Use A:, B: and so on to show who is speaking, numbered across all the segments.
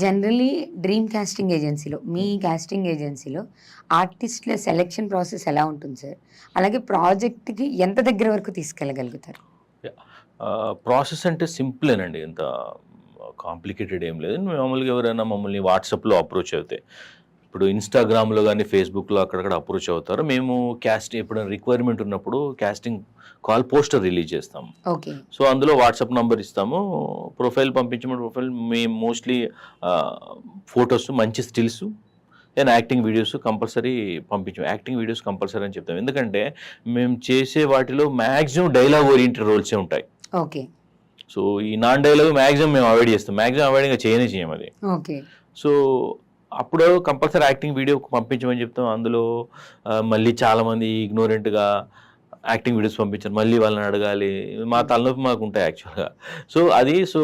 A: Generally dream casting ఏజెన్సీలో, మీ casting ఏజెన్సీలో ఆర్టిస్ట్‌ల selection process ఎలా ఉంటుంది సార్? అలాగే ప్రాజెక్ట్‌కి ఎంత దగ్గర వరకు తీసుకెళ్ళగలుగుతారు?
B: ప్రాసెస్ అంటే సింపులేనండి. ఇంత కాంప్లికేటెడ్ ఏం లేదు. మామూలుగా ఎవరైనా మమ్మల్ని వాట్సాప్‌లో అప్రోచ్ అవుతే, ఇప్పుడు ఇన్‌స్టాగ్రామ్‌లో గానీ, ఫేస్‌బుక్‌లో అక్కడక్కడ అప్రోచ్ అవుతారు. మేము ఎప్పుడైనా రిక్వైర్మెంట్ ఉన్నప్పుడు కాస్టింగ్ కాల్ పోస్టర్ రిలీజ్ చేస్తాము.
A: ఓకే.
B: సో, అందులో వాట్సాప్ నంబర్ ఇస్తాము. ప్రొఫైల్ పంపించమని ప్రొఫైల్ మేము మోస్ట్‌లీ ఫోటోస్, మంచి stills, than acting videos compulsory పంపించాం. యాక్టింగ్ వీడియోస్ కంపల్సరీ అని చెప్తాం. ఎందుకంటే మేము చేసే వాటిలో మ్యాక్సిమం డైలాగ్ ఓరియెంటెడ్ రోల్సే ఉంటాయి.
A: ఓకే.
B: సో, ఈ నాన్ డైలాగ్ మ్యాక్సిమం మేము అవాయిడ్ చేస్తాం. మ్యాక్సిమం అవాయిడ్ ఇంకా చేయం అది.
A: ఓకే.
B: సో, అప్పుడు కంపల్సరీ యాక్టింగ్ వీడియో పంపించమని చెప్తాం. అందులో మళ్ళీ చాలామంది ఇగ్నోరెంట్‌గా యాక్టింగ్ వీడియోస్ పంపించారు. మళ్ళీ వాళ్ళని అడగాలి. మా తలనొప్పి మాకు ఉంటాయి యాక్చువల్‌గా. సో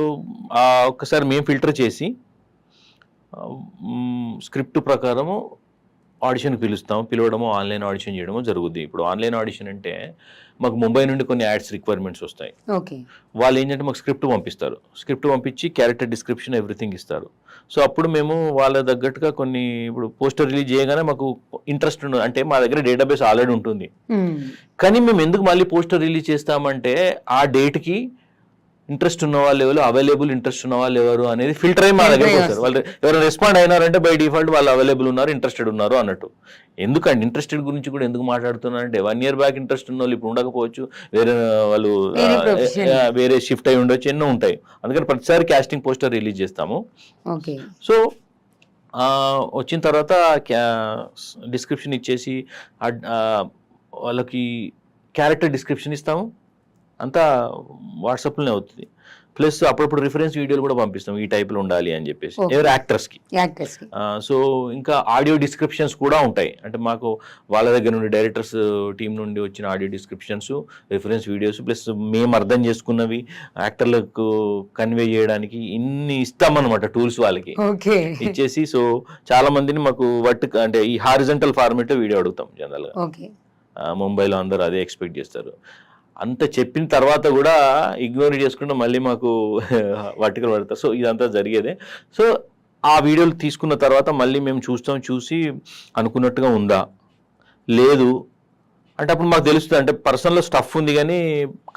B: ఒక్కసారి మేము ఫిల్టర్ చేసి స్క్రిప్ట్ ప్రకారము ఆడిషన్కి పిలవడము, ఆన్లైన్ ఆడిషన్ చేయడము జరుగుద్ది. ఇప్పుడు ఆన్లైన్ ఆడిషన్ అంటే మాకు ముంబై నుండి కొన్ని యాడ్స్ రిక్వైర్మెంట్స్ వస్తాయి.
A: ఓకే.
B: వాళ్ళు ఏంటంటే మాకు స్క్రిప్ట్ పంపిస్తారు. స్క్రిప్ట్ పంపించి క్యారెక్టర్ డిస్క్రిప్షన్ ఎవ్రీథింగ్ ఇస్తారు. సో, అప్పుడు మేము వాళ్ళ తగ్గట్టుగా కొన్ని ఇప్పుడు పోస్టర్ రిలీజ్ చేయగానే మాకు ఇంట్రెస్ట్ ఉండదు. అంటే మా దగ్గర డేటాబేస్ ఆల్రెడీ ఉంటుంది. కానీ మేము ఎందుకు మళ్ళీ పోస్టర్ రిలీజ్ చేస్తామంటే ఆ డేట్కి ఇంట్రెస్ట్ ఉన్న వాళ్ళు ఎవరు, ఇంట్రెస్ట్ ఉన్న వాళ్ళు ఎవరు అనేది ఫిల్టర్ అయ్యి మా దగ్గరకు వస్తారు. వాళ్ళు ఎవరైనా రెస్పాండ్ అయినారంటే బై డిఫాల్ట్ వాళ్ళు అవైలబుల్ ఉన్నారు, ఇంట్రెస్టెడ్ ఉన్నారు అన్నట్టు. ఎందుకండి ఇంట్రెస్టెడ్ గురించి కూడా ఎందుకు మాట్లాడుతున్నారంటే 1 year బ్యాక్ ఇంట్రెస్ట్ ఉన్న వాళ్ళు ఇప్పుడు ఉండకపోవచ్చు, వేరే వాళ్ళు వేరే షిఫ్ట్ అయి ఉండొచ్చు, ఎన్నో ఉంటాయి. అందుకని ప్రతిసారి కాస్టింగ్ పోస్టర్ రిలీజ్ చేస్తాము. సో, వచ్చిన తర్వాత డిస్క్రిప్షన్ ఇచ్చేసి వాళ్ళకి క్యారెక్టర్ డిస్క్రిప్షన్ ఇస్తాము. అంతా వాట్సాప్లోనే అవుతుంది. ప్లస్ అప్పుడప్పుడు రిఫరెన్స్ వీడియోలు కూడా పంపిస్తాం, ఈ టైప్లో ఉండాలి అని చెప్పేసి ఎవరు యాక్టర్స్కి. సో, ఇంకా ఆడియో డిస్క్రిప్షన్స్ కూడా ఉంటాయి. అంటే మాకు వాళ్ళ దగ్గర నుండి డైరెక్టర్స్ టీం నుండి వచ్చిన audio descriptions, reference videos, plus మేము అర్థం చేసుకున్నవి యాక్టర్లకు కన్వే చేయడానికి ఇన్ని ఇస్తామన్నమాట టూల్స్ వాళ్ళకి ఇచ్చేసి. సో, చాలా మందిని మాకు అంటే ఈ హారిజంటల్ ఫార్మేట్ వీడియో అడుగుతాం జనరల్గా. ముంబైలో అందరూ అదే ఎక్స్పెక్ట్ చేస్తారు. అంత చెప్పిన తర్వాత కూడా ఇగ్నోర్ చేసుకుంటే మళ్ళీ మాకు వర్టికల్ పడతారు. సో, ఇదంతా జరిగేదే. సో, ఆ వీడియోలు తీసుకున్న తర్వాత మళ్ళీ మేము చూసి అనుకున్నట్టుగా ఉందా లేదు అంటే అప్పుడు మాకు తెలుస్తుంది. అంటే పర్సనల్ స్టఫ్ ఉంది కానీ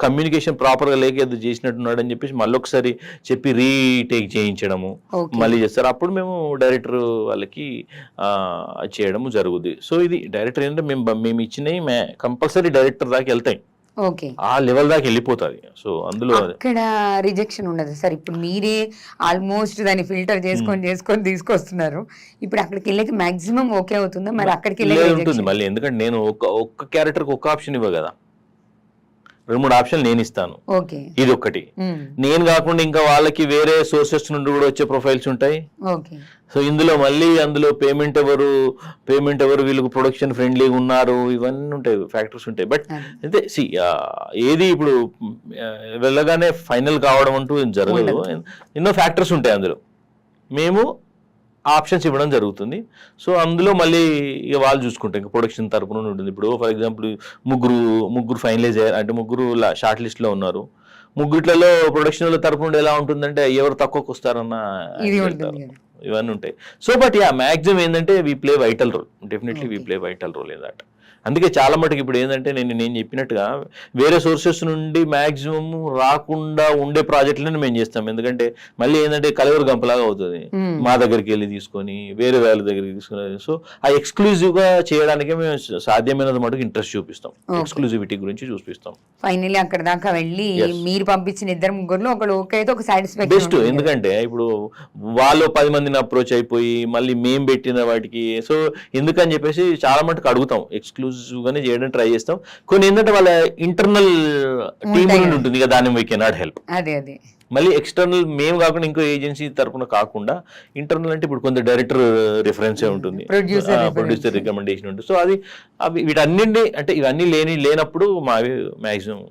B: కమ్యూనికేషన్ ప్రాపర్గా లేక ఏదో చేసినట్టున్నాడు అని చెప్పేసి మళ్ళీ ఒకసారి చెప్పి రీటేక్ చేయించడము మళ్ళీ చేస్తారు. అప్పుడు మేము డైరెక్టర్ వాళ్ళకి చేయడము జరుగుద్ది. సో, ఇది డైరెక్టర్ ఏంటంటే మేము ఇచ్చినవి కంపల్సరీ డైరెక్టర్ దాకా వెళ్తాయి. ఆ లెవెల్ దాకా వెళ్ళిపోతుంది. సో, అందులో
A: అక్కడ రిజెక్షన్ ఉండదు సార్. ఇప్పుడు మీరే ఆల్మోస్ట్ దాన్ని ఫిల్టర్ చేసుకొని తీసుకొస్తున్నారు. ఇప్పుడు అక్కడికి వెళ్ళకి మాక్సిమం ఓకే అవుతుందా? మరి అక్కడికి వెళ్ళే
B: ఉంటుంది మళ్ళీ. ఎందుకంటే నేను ఒక్క క్యారెక్టర్కి ఒక్క ఆప్షన్ ఇవ్వ కదా, 2-3 ఆప్షన్లు నేను ఇస్తాను. ఇది ఒక్కటి. నేను కాకుండా ఇంకా వాళ్ళకి వేరే సోర్సెస్ నుండి కూడా వచ్చే ప్రొఫైల్స్ ఉంటాయి. సో, అందులో పేమెంట్ ఎవరు వీళ్ళకి ప్రొడక్షన్ ఫ్రెండ్లీగా ఉన్నారు, ఇవన్నీ ఉంటాయి, ఫ్యాక్టర్స్ ఉంటాయి. బట్ అయితే ఏది ఇప్పుడు వెళ్ళగానే ఫైనల్ కావడం అంటూ జరగదు. ఎన్నో ఫ్యాక్టర్స్ ఉంటాయి అందులో. మేము ఆప్షన్స్ ఇవ్వడం జరుగుతుంది. సో, అందులో మళ్ళీ ఇక వాళ్ళు చూసుకుంటారు. ఇంకా ప్రొడక్షన్ తరపున ఉంటుంది. ఇప్పుడు ఫర్ ఎగ్జాంపుల్ ముగ్గురు ఫైనలైజ్ అయ్యారు అంటే ముగ్గురు షార్ట్ లిస్ట్లో ఉన్నారు. ముగ్గుట్లలో ప్రొడక్షన్ తరపు నుండి ఎలా ఉంటుందంటే ఎవరు తక్కువకి వస్తారన్న ఇవన్నీ ఉంటాయి. సో, బట్ మ్యాక్సిమం ఏంటంటే we play vital role. Definitely we play vital role ఏదట. అందుకే చాలా మటుకు ఇప్పుడు ఏంటంటే నేను చెప్పినట్టుగా వేరే సోర్సెస్ నుండి మ్యాక్సిమం రాకుండా ఉండే ప్రాజెక్టులను మేము చేస్తాం. ఎందుకంటే మళ్ళీ ఏంటంటే కలవరు గంపలాగా అవుతుంది. మా దగ్గరికి వెళ్ళి తీసుకొని వేరే వాళ్ళ దగ్గరికి తీసుకుని, సో ఆ ఎక్స్క్లూజివ్గా చేయడానికి మేము సాధ్యమైనంత మటుకు ఇంట్రెస్ట్ చూపిస్తాం. ఎక్స్క్లూజివిటీ గురించి చూపిస్తాం.
A: ఫైనల్లీ అక్కడ దాకా వెళ్ళి మీరు పంపించిన 2-3 ఒకళ్ళు ఓకే అయితే ఒక సాటిస్ఫాక్షన్
B: బెస్ట్. ఎందుకంటే ఇప్పుడు వాళ్ళు 10 మందిని అప్రోచ్ అయిపోయి మళ్ళీ మేము పెట్టిన వాటికి సో ఎందుకని చెప్పేసి చాలా మటుకు అడుగుతాం. గానే చేయడం ట్రై చేస్తాం. కొన్ని ఏంటంటే వాళ్ళ ఇంటర్నల్ టీమ్ ఉంటుంది కదా, దాన్ని వీ కెనాట్ హెల్ప్. మళ్ళీ ఎక్స్టర్నల్ మేము కాకుండా ఇంకో ఏజెన్సీ తరపున కాకుండా ఇంటర్నల్ అంటే ఇప్పుడు కొంత డైరెక్టర్ రిఫరెన్సే ఉంటుంది, ప్రొడ్యూసర్ రికమెండేషన్ ఉంటుంది. సో, అది వీటన్నింటి అంటే ఇవన్నీ లేనప్పుడు మావి మ్యాక్సిమం